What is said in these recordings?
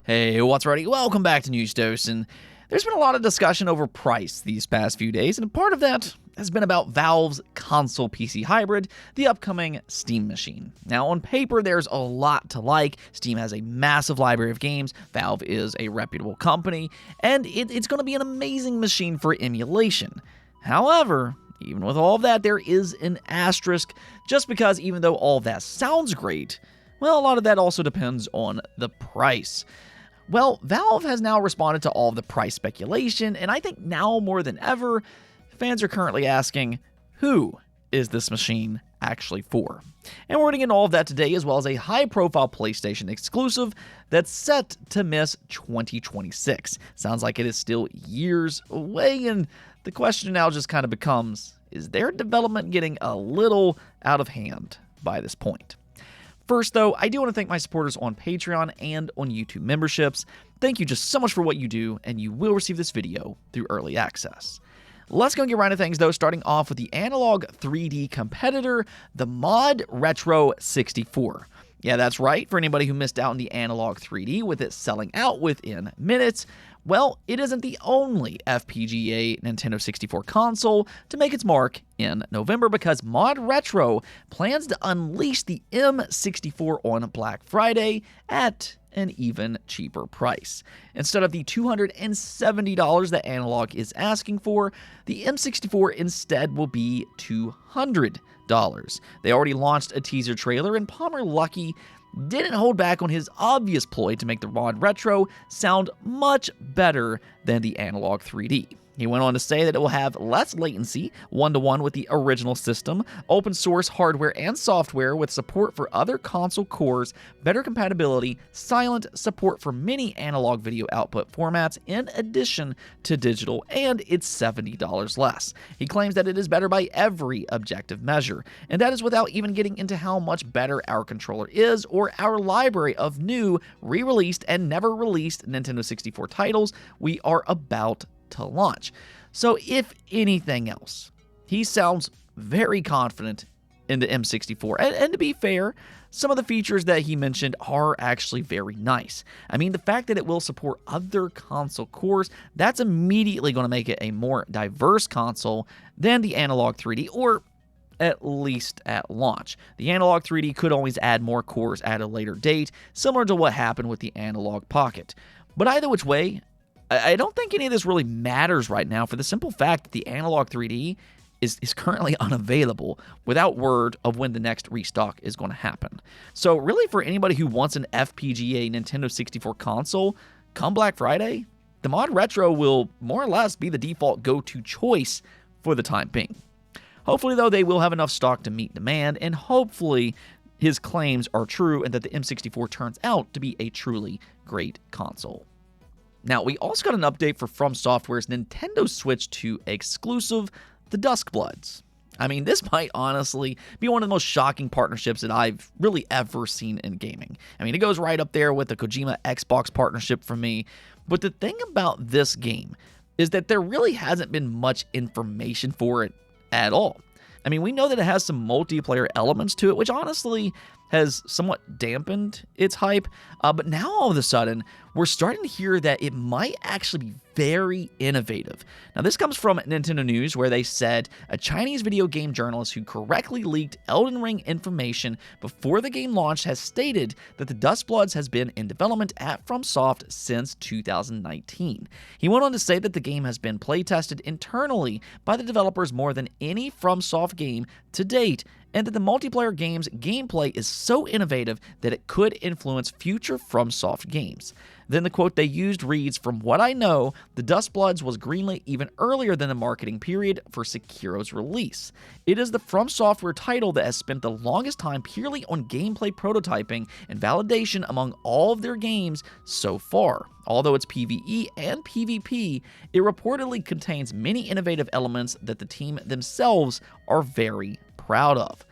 Hey, what's ready? Welcome back to News Dose, and there's been a lot of discussion over price these past few days, and part of that has been about Valve's console PC hybrid, the upcoming Steam machine. Now, on paper, there's a lot to like. Steam has a massive library of games, Valve is a reputable company, and it's going to be an amazing machine for emulation. However, even with all of that, there is an asterisk, just because even though all of that sounds great, well, a lot of that also depends on the price. Well, Valve has now responded to all of the price speculation, and I think now more than ever, fans are currently asking, who is this machine actually for? And we're getting into all of that today, as well as a high-profile PlayStation exclusive that's set to miss 2026. Sounds like it is still years away, and the question now just kind of becomes, is their development getting a little out of hand by this point? First, though, I do want to thank my supporters on Patreon and on YouTube memberships. Thank you just so much for what you do, and you will receive this video through early access. Let's go and get right into things, though, starting off with the analog 3D competitor, the mod Retro 64. Yeah, that's right, for anybody who missed out on the analog 3D with it selling out within minutes. Well, it isn't the only FPGA Nintendo 64 console to make its mark in November, because Mod Retro plans to unleash the M64 on Black Friday at an even cheaper price. Instead of the $270 that Analog is asking for, the M64 instead will be $200. They already launched a teaser trailer, and Palmer Luckey didn't hold back on his obvious ploy to make the Mod Retro sound much better than the Analog 3D. He went on to say that it will have less latency, one-to-one with the original system, open source hardware and software with support for other console cores, better compatibility, silent support for many analog video output formats in addition to digital, and it's $70 less. He claims that it is better by every objective measure, and that is without even getting into how much better our controller is or our library of new, re-released, and never released Nintendo 64 titles we are about to launch. So if anything else, he sounds very confident in the M64. And to be fair, some of the features that he mentioned are actually very nice. I mean, the fact that it will support other console cores, that's immediately going to make it a more diverse console than the Analog 3D, or at least at launch. The Analog 3D could always add more cores at a later date, similar to what happened with the Analog Pocket. But either which way, I don't think any of this really matters right now, for the simple fact that the Analog 3D is currently unavailable without word of when the next restock is going to happen. So really, for anybody who wants an FPGA Nintendo 64 console, come Black Friday, the Mod Retro will more or less be the default go-to choice for the time being. Hopefully, though, they will have enough stock to meet demand, and hopefully his claims are true and that the M64 turns out to be a truly great console. Now, we also got an update for From Software's Nintendo Switch 2 exclusive, the Duskbloods. I mean, this might honestly be one of the most shocking partnerships that I've really ever seen in gaming. I mean, it goes right up there with the Kojima Xbox partnership for me. But the thing about this game is that there really hasn't been much information for it at all. I mean, we know that it has some multiplayer elements to it, which honestly has somewhat dampened its hype, but now all of a sudden, we're starting to hear that it might actually be very innovative. Now, this comes from Nintendo News, where they said a Chinese video game journalist who correctly leaked Elden Ring information before the game launched has stated that the Duskbloods has been in development at FromSoft since 2019. He went on to say that the game has been playtested internally by the developers more than any FromSoft game to date, and that the multiplayer game's gameplay is so innovative that it could influence future FromSoft games. Then the quote they used reads, "From what I know, the Duskbloods was greenlit even earlier than the marketing period for Sekiro's release. It is the From Software title that has spent the longest time purely on gameplay prototyping and validation among all of their games so far. Although it's PvE and PvP, it reportedly contains many innovative elements that the team themselves are very proud of."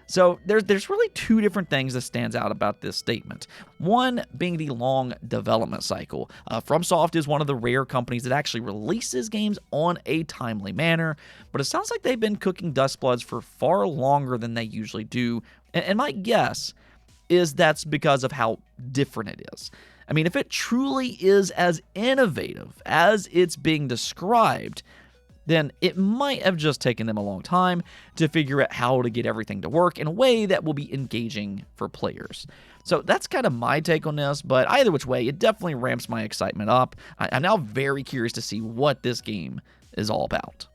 So there's really two different things that stands out about this statement. One being the long development cycle. FromSoft is one of the rare companies that actually releases games on a timely manner, but it sounds like they've been cooking Duskbloods for far longer than they usually do, and my guess is that's because of how different it is. I mean, if it truly is as innovative as it's being described, then it might have just taken them a long time to figure out how to get everything to work in a way that will be engaging for players. So that's kind of my take on this, but either which way, it definitely ramps my excitement up. I'm now very curious to see what this game is all about.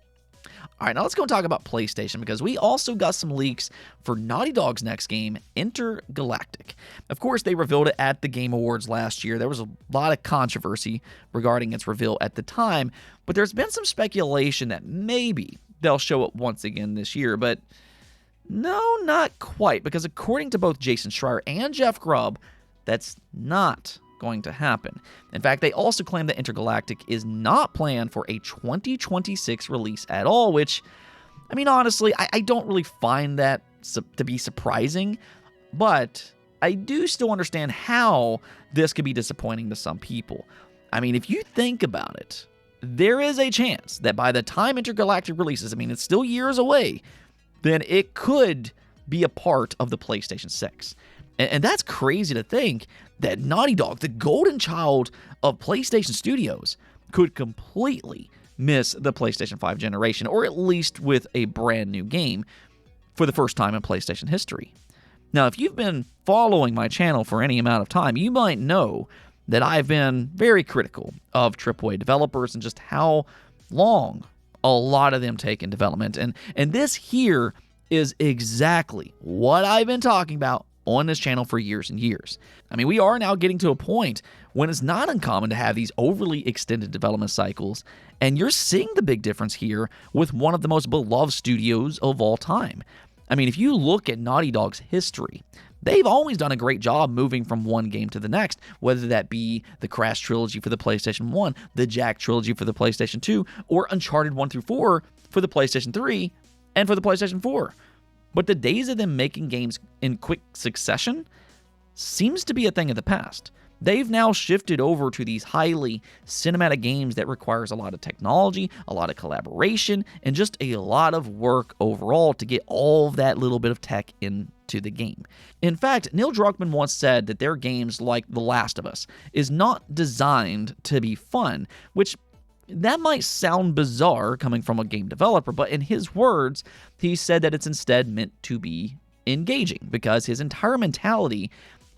All right, now let's go and talk about PlayStation, because we also got some leaks for Naughty Dog's next game, Intergalactic. Of course, they revealed it at the Game Awards last year. There was a lot of controversy regarding its reveal at the time, but there's been some speculation that maybe they'll show it once again this year, but no, not quite, because according to both Jason Schreier and Jeff Grubb, that's not going to happen. In fact, they also claim that Intergalactic is not planned for a 2026 release at all, which, I mean, honestly, I don't really find that to be surprising, but I do still understand how this could be disappointing to some people. I mean, if you think about it, there is a chance that by the time Intergalactic releases, I mean, it's still years away, then it could be a part of the PlayStation 6. And that's crazy to think that Naughty Dog, the golden child of PlayStation Studios, could completely miss the PlayStation 5 generation, or at least with a brand new game for the first time in PlayStation history. Now, if you've been following my channel for any amount of time, you might know that I've been very critical of AAA developers and just how long a lot of them take in development. And this here is exactly what I've been talking about on this channel for years and years. I mean, we are now getting to a point when it's not uncommon to have these overly extended development cycles, and you're seeing the big difference here with one of the most beloved studios of all time. I mean, if you look at Naughty Dog's history, they've always done a great job moving from one game to the next, whether that be the Crash trilogy for the PlayStation 1, the Jak trilogy for the PlayStation 2, or Uncharted 1 through 4 for the PlayStation 3 and for the PlayStation 4. But the days of them making games in quick succession seems to be a thing of the past. They've now shifted over to these highly cinematic games that requires a lot of technology, a lot of collaboration, and just a lot of work overall to get all of that little bit of tech into the game. In fact, Neil Druckmann once said that their games like The Last of Us is not designed to be fun, which that might sound bizarre coming from a game developer, but in his words, he said that it's instead meant to be engaging, because his entire mentality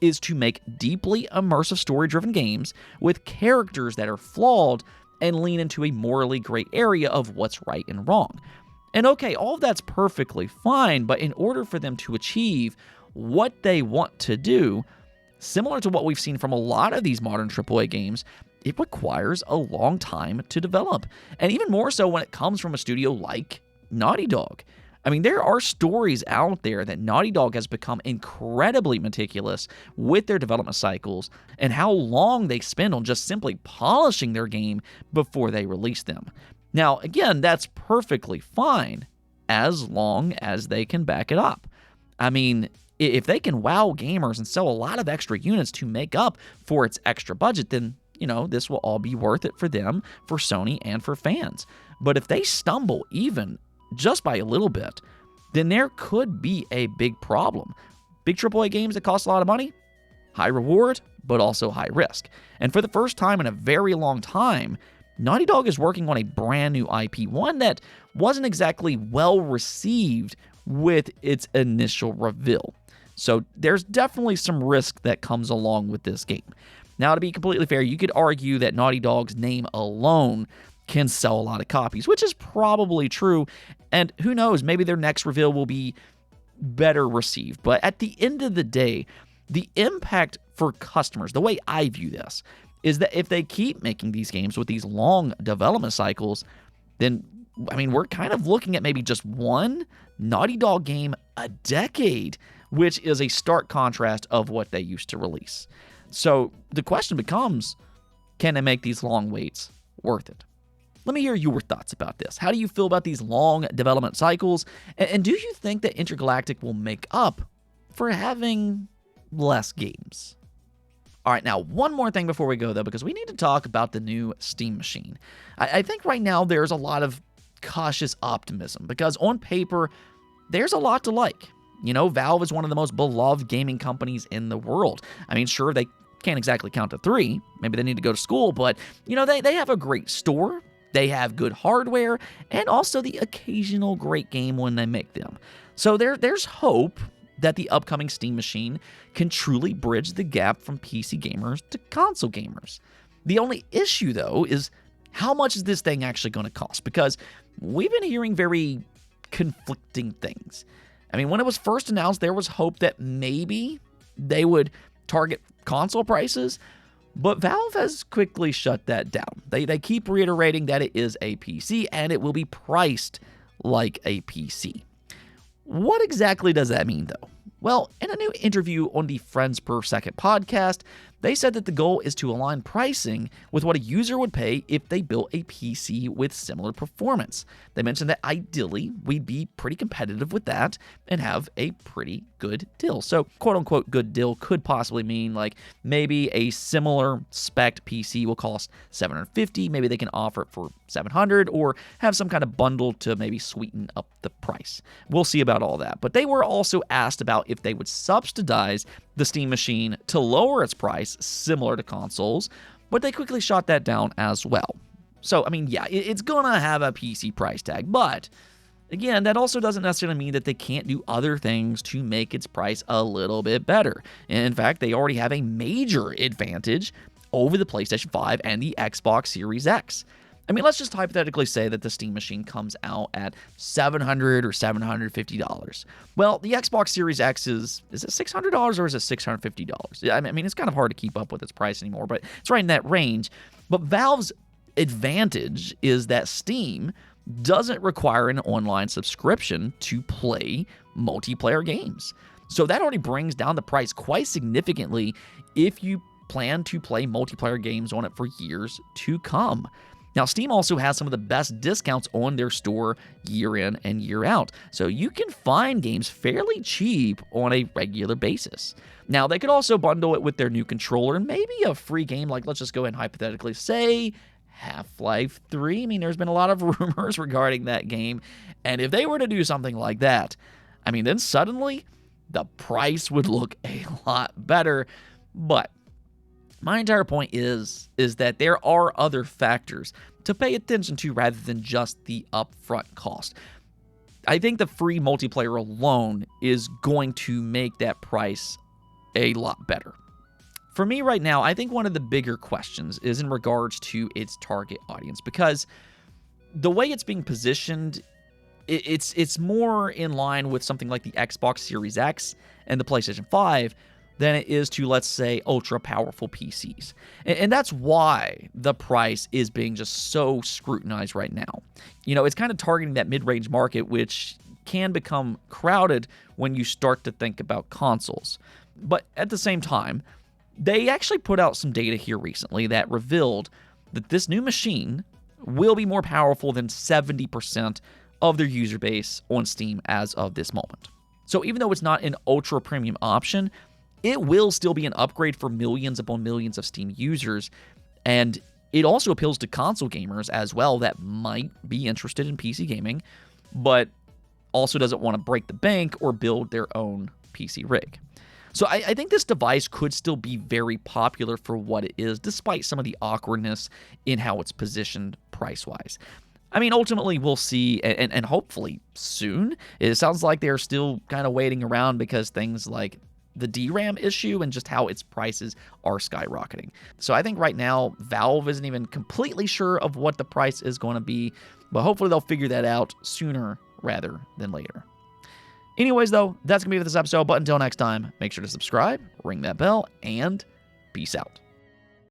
is to make deeply immersive story-driven games with characters that are flawed and lean into a morally gray area of what's right and wrong. And okay, all of that's perfectly fine, but in order for them to achieve what they want to do, similar to what we've seen from a lot of these modern AAA games, it requires a long time to develop. And even more so when it comes from a studio like Naughty Dog. I mean, there are stories out there that Naughty Dog has become incredibly meticulous with their development cycles and how long they spend on just simply polishing their game before they release them. Now, again, that's perfectly fine as long as they can back it up. I mean, if they can wow gamers and sell a lot of extra units to make up for its extra budget, then this will all be worth it for them, for Sony, and for fans. But if they stumble even just by a little bit, then there could be a big problem. Big AAA games that cost a lot of money, high reward, but also high risk. And for the first time in a very long time, Naughty Dog is working on a brand new IP, one that wasn't exactly well received with its initial reveal. So there's definitely some risk that comes along with this game. Now, to be completely fair, you could argue that Naughty Dog's name alone can sell a lot of copies, which is probably true, and who knows, maybe their next reveal will be better received. But at the end of the day, the impact for customers, the way I view this, is that if they keep making these games with these long development cycles, then, I mean, we're kind of looking at maybe just one Naughty Dog game a decade, which is a stark contrast of what they used to release. So the question becomes, can they make these long waits worth it? Let me hear your thoughts about this. How do you feel about these long development cycles? And do you think that Intergalactic will make up for having less games? All right, now one more thing before we go, though, because we need to talk about the new Steam machine. I think right now there's a lot of cautious optimism, because on paper, there's a lot to like. Valve is one of the most beloved gaming companies in the world. I mean, sure, they can't exactly count to 3. Maybe they need to go to school, but, they have a great store. They have good hardware, and also the occasional great game when they make them. So there's hope that the upcoming Steam machine can truly bridge the gap from PC gamers to console gamers. The only issue, though, is how much is this thing actually going to cost? Because we've been hearing very conflicting things. I mean, when it was first announced, there was hope that maybe they would target console prices, but Valve has quickly shut that down. They keep reiterating that it is a PC and it will be priced like a PC. What exactly does that mean, though? Well, in a new interview on the Friends Per Second podcast, they said that the goal is to align pricing with what a user would pay if they built a PC with similar performance. They mentioned that ideally we'd be pretty competitive with that and have a pretty good deal. So, quote-unquote good deal could possibly mean like maybe a similar spec PC will cost $750, maybe they can offer it for $700, or have some kind of bundle to maybe sweeten up the price. We'll see about all that. But they were also asked about if they would subsidize the Steam machine to lower its price, similar to consoles, but they quickly shot that down as well. So, I mean, yeah, it's gonna have a PC price tag, but again, that also doesn't necessarily mean that they can't do other things to make its price a little bit better. In fact, they already have a major advantage over the PlayStation 5 and the Xbox Series X. I mean, let's just hypothetically say that the Steam machine comes out at $700 or $750. Well, the Xbox Series X is it $600 or is it $650? I mean, it's kind of hard to keep up with its price anymore, but it's right in that range. But Valve's advantage is that Steam doesn't require an online subscription to play multiplayer games. So that already brings down the price quite significantly if you plan to play multiplayer games on it for years to come. Now, Steam also has some of the best discounts on their store year in and year out, so you can find games fairly cheap on a regular basis. Now, they could also bundle it with their new controller and maybe a free game, like let's just go ahead and hypothetically say Half-Life 3. I mean, there's been a lot of rumors regarding that game, and if they were to do something like that, I mean, then suddenly the price would look a lot better. But my entire point is that there are other factors to pay attention to rather than just the upfront cost. I think the free multiplayer alone is going to make that price a lot better. For me right now, I think one of the bigger questions is in regards to its target audience, because the way it's being positioned, it's more in line with something like the Xbox Series X and the PlayStation 5 than it is to, let's say, ultra-powerful PCs. And that's why the price is being just so scrutinized right now. It's kind of targeting that mid-range market, which can become crowded when you start to think about consoles. But at the same time, they actually put out some data here recently that revealed that this new machine will be more powerful than 70% of their user base on Steam as of this moment. So even though it's not an ultra-premium option, it will still be an upgrade for millions upon millions of Steam users, and it also appeals to console gamers as well that might be interested in PC gaming, but also doesn't want to break the bank or build their own PC rig. So I think this device could still be very popular for what it is, despite some of the awkwardness in how it's positioned price-wise. I mean, ultimately, we'll see, and hopefully soon. It sounds like they're still kind of waiting around because things like the DRAM issue and just how its prices are skyrocketing. So I think right now, Valve isn't even completely sure of what the price is going to be, but hopefully they'll figure that out sooner rather than later. Anyways, though, that's going to be it for this episode, but until next time, make sure to subscribe, ring that bell, and peace out.